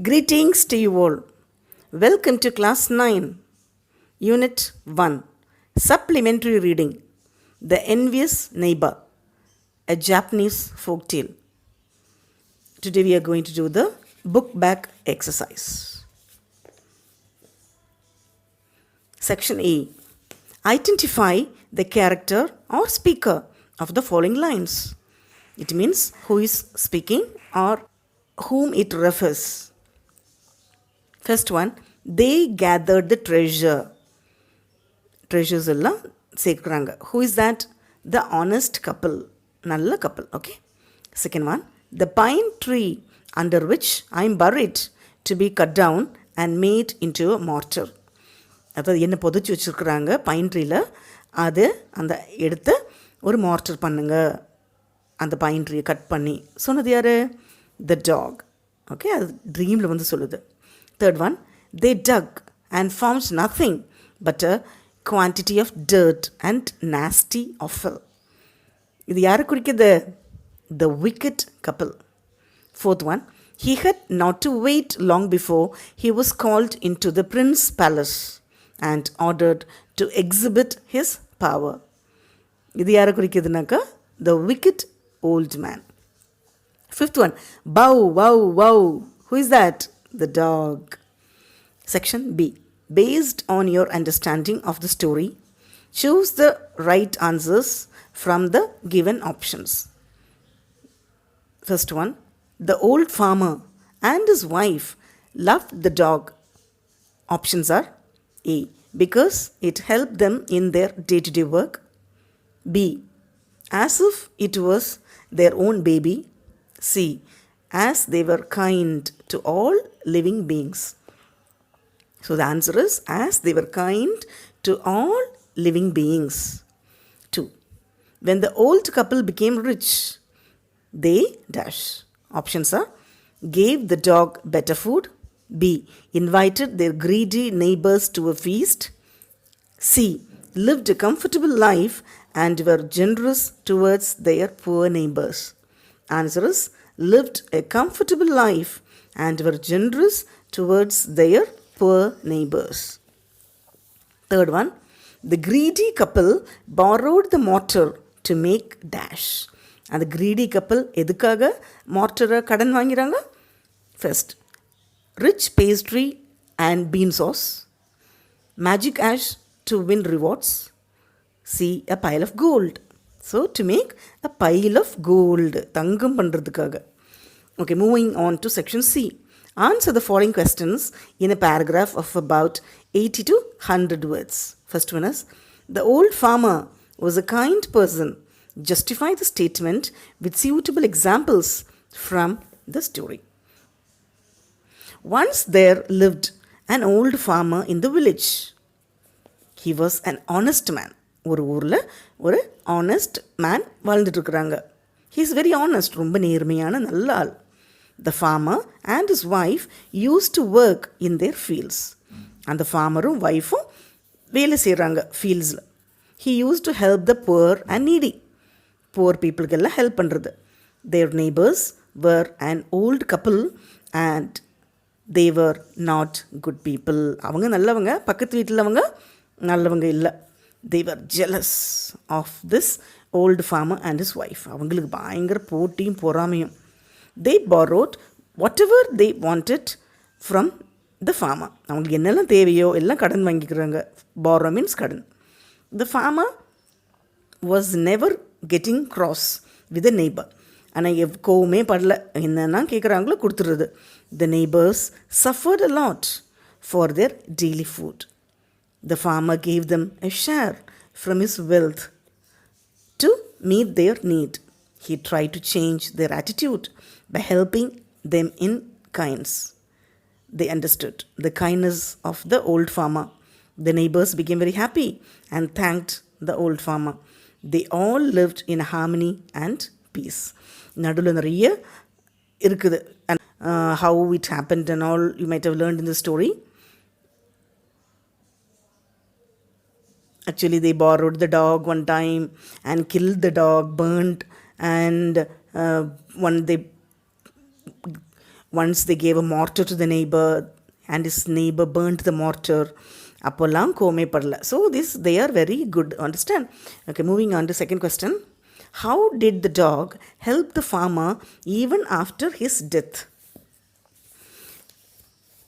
Greetings to you all. Welcome to Class 9, Unit 1, Supplementary Reading, The Envious Neighbour, a Japanese folktale. Today we are going to do the book back exercise. Section A. Identify the character or speaker of the following lines. It means who is speaking or whom it refers. First one, they gathered the treasure. Treasures எல்லாம் சேர்க்குறாங்க. Who is that? The honest couple. நல்ல couple. Okay. Second one, the pine tree under which I am buried to be cut down and made into a mortar. அதாவது என்ன புதைச்சி வச்சுருக்குறாங்க pine ட்ரீயில், அது அந்த எடுத்து ஒரு மார்ட்டர் பண்ணுங்க, அந்த பைன் ட்ரீயை கட் பண்ணி. சொன்னது யார்? த டாக். ஓகே, அது ட்ரீமில் வந்து சொல்லுது. Third one, they dug and found nothing but a quantity of dirt and nasty offal. இது யாரை குறிக்குது? The wicked couple. Fourth one, he had not to wait long before he was called into the prince's palace and ordered to exhibit his power. இது யாரை குறிக்குதுனாக்கா the wicked old man. Fifth one, bow, wow, wow. Who is that? The dog. Section B. Based on your understanding of the story, choose the right answers from the given options. First one, the old farmer and his wife loved the dog. Options are A. Because it helped them in their day-to-day work. B. As if it was their own baby. C. As they were kind to all living beings. So the answer is as they were kind to all living beings. 2. When the old couple became rich, they dash. Options are gave the dog better food. B. Invited their greedy neighbors to a feast. C. Lived a comfortable life and were generous towards their poor neighbors. Answer is lived a comfortable life and were generous towards their poor neighbors. Third one, the greedy couple borrowed the mortar to make dash. And the greedy couple எதுக்காக mortar கடன் வாங்கிறாங்க? First, rich pastry and bean sauce, magic ash to win rewards. See, a pile of gold. So, to make a pile of gold. தங்கம் பண்ணுறதுக்காக. Okay, moving on to section C. Answer the following questions in a paragraph of about 80 to 100 words. First one is, the old farmer was a kind person. Justify the statement with suitable examples from the story. Once there lived an old farmer in the village. He was an honest man. ஒரு ஊரில் ஒரு honest man வாழ்ந்துட்டுருக்குறாங்க. He is very honest, ரொம்ப நேர்மையான நல்ல ஆள். The farmer and his wife use to work in their fields. அந்த ஃபார்மரும் ஒய்ஃபும் வேலை செய்கிறாங்க ஃபீல்ட்ஸில். He use to help the poor and needy. Poor பீப்புளுக்கெல்லாம் ஹெல்ப் பண்ணுறது. Their neighbours were and old couple and they were not good people. அவங்க நல்லவங்க, பக்கத்து வீட்டில் அவங்க நல்லவங்க இல்லை. They were jealous of this old farmer and his wife. அவங்களுக்கு பயங்கர போட்டியும் பொறாமையும். They borrowed whatever they wanted from the farmer. அவங்களுக்கு என்னெல்லாம் தேவையோ எல்லாம் கடன் வாங்கிக்கிறாங்க. Borrow means கடன். The farmer was never getting cross with the neighbor. ஆனால் கோவமே படல, என்னென்னா கேட்குறாங்களோ கொடுத்துடுறது. The neighbors suffered a lot for their daily food. The farmer gave them a share from his wealth to meet their need. He tried to change their attitude by helping them in kinds. They understood the kindness of the old farmer. The neighbors became very happy and thanked the old farmer. They all lived in harmony and peace. நடுவில் நிறைய இருக்குது. And how it happened and all you might have learned in the story. Actually, they borrowed the dog one time and killed the dog, burnt, and Once they gave a mortar to the neighbor and his neighbor burnt the mortar. அப்போல்லாம் கோமே படல. So this they are very good. Understand? Okay, moving on to second question. How did the dog help the farmer even after his death?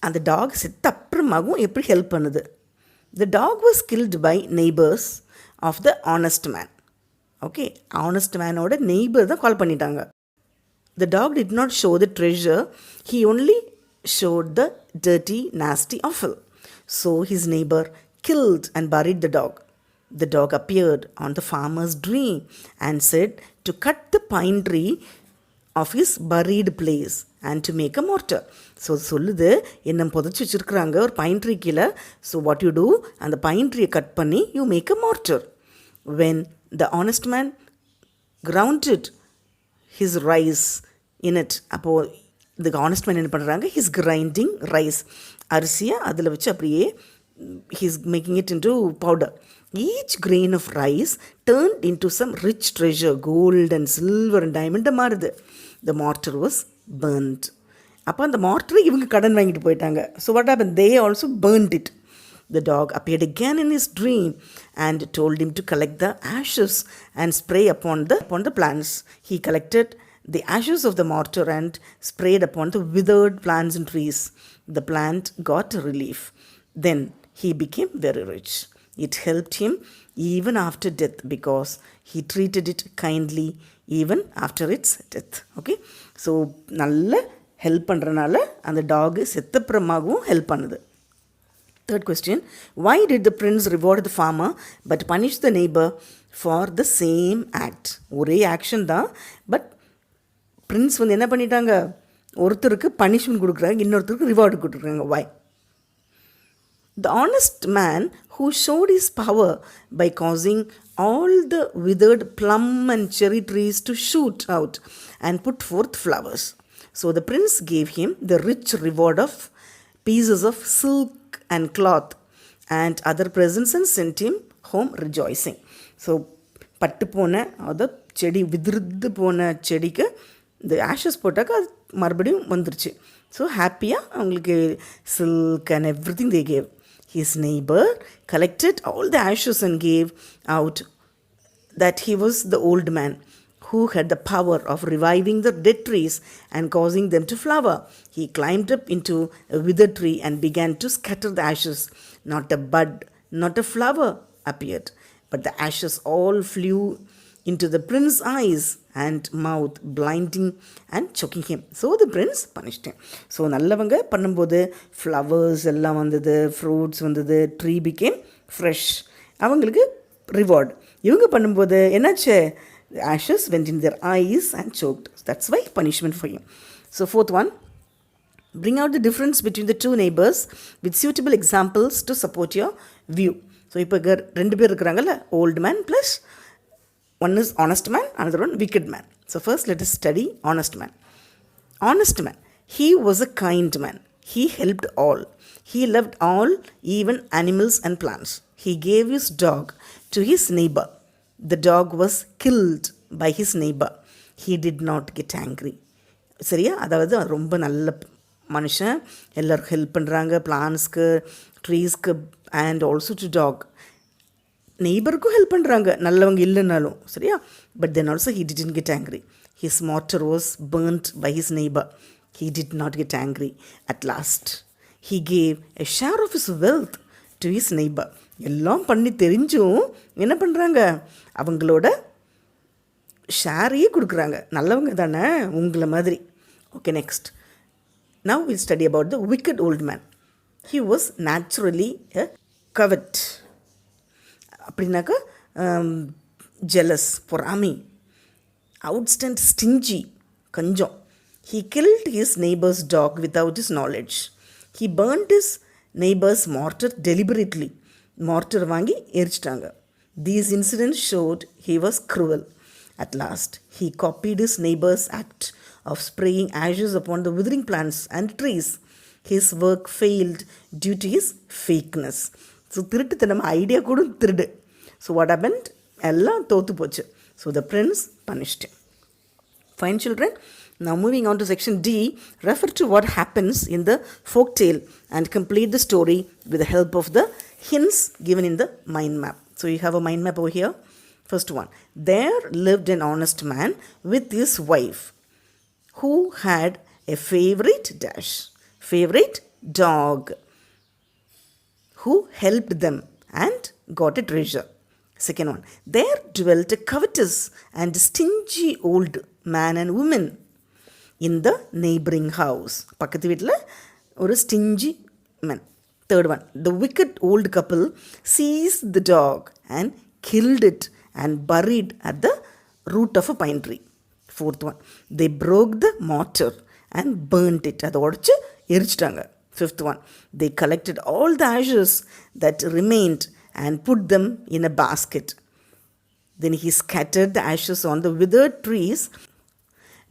அந்த talk செத்த அப்புறமாகவும் எப்படி help பண்ணுது? The dog was killed by neighbors of the honest man. Okay, honest manோட neighbour தான் call பண்ணிட்டாங்க. The dog did not show the treasure. He only showed the dirty, nasty offal. So his neighbor killed and buried the dog. The dog appeared on the farmer's dream and said to cut the pine tree of his buried place and to make a mortar. So சொல்லுது, என்ன புதைச்சி வச்சுருக்குறாங்க ஒரு pine tree கீழே. So what you do, அந்த pine ட்ரீயை cut பண்ணி you make a mortar. When the honest man grounded his rice in it, அப்போது the honest man என்ன பண்ணுறாங்க, he's grinding rice, அரிசியை அதில் வச்சு அப்படியே he's making it into powder. Each grain of rice turned into some rich treasure, gold and silver and diamond மாறுது. The mortar was burnt. அப்போ அந்த mortar இவங்க கடன் வாங்கிட்டு போயிட்டாங்க. So what happened? They also burnt it. The dog appeared again in his dream and told him to collect the ashes and spray upon the plants. He collected the ashes of the mortar and sprayed upon the withered plants and trees. The plant got relief. Then he became very rich. It helped him even after death because he treated it kindly even after its death. Okay, so நல்ல help பண்ணுறனால அந்த dog செத்தப்புறமாகவும் help பண்ணுது. Third question. Why did the prince reward the farmer but punish the neighbor for the same act? ஒரே action தான், but Prince வந்து என்ன பண்ணிட்டாங்க, ஒருத்தருக்கு பனிஷ்மெண்ட் கொடுக்குறாங்க, இன்னொருத்தருக்கு ரிவார்டு கொடுக்குறாங்க. Why? The honest man who showed his power by causing all the withered plum and cherry trees to shoot out and put forth flowers. So the prince gave him the rich reward of pieces of silk and cloth and other presents and sent him home rejoicing. So பட்டு போன அதாவது செடி விதிர்ந்து போன செடிக்கு இந்த Ashes போட்டாக்க அது மறுபடியும் வந்துருச்சு. ஸோ ஹாப்பியாக அவங்களுக்கு silk and every thing they gave. His neighbor collected all the ashes and gave out that he was the old man who had the power of reviving the dead trees and causing them to flower. He climbed up into a withered tree and began to scatter the ashes. Not a bud, not a flower appeared, but the ashes all flew into the prince's eyes and mouth, blinding and choking him. So the prince punished him. So நல்லவங்க பண்ணும்போது flowers எல்லாம் வந்தது, fruits வந்தது, tree became fresh, அவங்களுக்கு reward. இவங்க பண்ணும்போது என்னாச்சு, ashes went in their eyes and choked. That's why punishment for him. So fourth one, bring out the difference between the two neighbors with suitable examples to support your view. So இப்போ ரெண்டு பேர் இருக்கிறாங்கல்ல, old man plus one is honest man, another one wicked man. So first let us study honest man. Honest man, he was a kind man. He helped all. He loved all, even animals and plants. He gave his dog to his neighbor. The dog was killed by his neighbor. He did not get angry. சரியா, அதாவது ரொம்ப நல்ல மனுஷன், எல்லாருக்கும் help பண்ணுறாங்க, பிளான்ஸ்க்கு, ட்ரீஸ்க்கு and also to dog. நெய்பருக்கும் ஹெல்ப் பண்ணுறாங்க நல்லவங்க இல்லைனாலும், சரியா. But then also he didn't get angry. His mortar வாஸ் burnt by his neighbor. He did not get angry. At last, he gave a share of his wealth to his neighbor. எல்லாம் பண்ணி தெரிஞ்சும் என்ன பண்ணுறாங்க, அவங்களோட ஷேரையே கொடுக்குறாங்க. நல்லவங்க தானே உங்களை மாதிரி. Okay, next. Now we'll study about the wicked old man. He was naturally a covet. அப்படின்னாக்கா jealous, பொறாமை, outstand, stingy, Ganjam. He killed his neighbor's dog without his knowledge. He burnt his neighbor's mortar deliberately. Mortar வாங்கி எரிச்சிட்டாங்க. These incidents showed he was cruel. At last, he copied his neighbor's act of spraying ashes upon the withering plants and trees. His work failed due to his fakeness. So திருட்டுத்தனம் idea கூட திருடு. So what happened? எல்லாம் தோத்து போச்சு. So the prince punished him. Fine children, Now moving on to section D, refer to what happens in the folk tale and complete the story with the help of the hints given in the mind map. So you have a mind map over here. First one, there lived an honest man with his wife who had a favorite dog who helped them and got a treasure. Second one, there dwelt a covetous and stingy old man and woman in the neighboring house. பக்கத்து வீட்டில் ஒரு stingy man. Third one, the wicked old couple seized the dog and killed it and buried at the root of a pine tree. Fourth one, they broke the mortar and burnt it. அதை உடச்சி எரிச்சிட்டாங்க. Fifth one, they collected all the ashes that remained and put them in a basket. Then he scattered the ashes on the withered trees.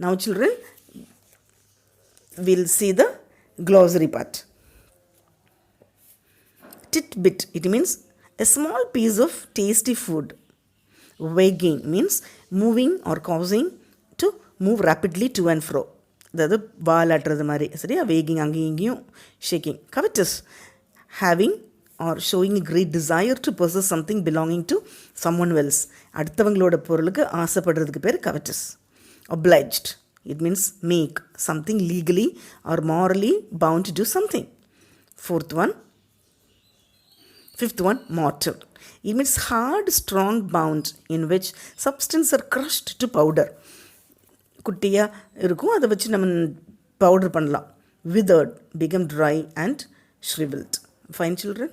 Now children, we'll see the glossary part. Titbit, it means a small piece of tasty food. Wagging means moving or causing to move rapidly to and fro. அதாவது வாலாட்டுறது மாதிரி சரியா, வேகிங் அங்கேயும் இங்கேயும் shaking. covetous, having or showing a great desire to possess something belonging to someone else. அடுத்தவங்களோட பொருளுக்கு ஆசைப்படுறதுக்கு பேர் covetous. obliged, it means make something legally or morally bound to do something. Fifth one, mortar. It means hard, strong bound in which substance are crushed to powder. குட்டியாக இருக்கும், அதை வச்சு நம்ம powder பண்ணலாம். withered, become dry and shriveled. Fine children?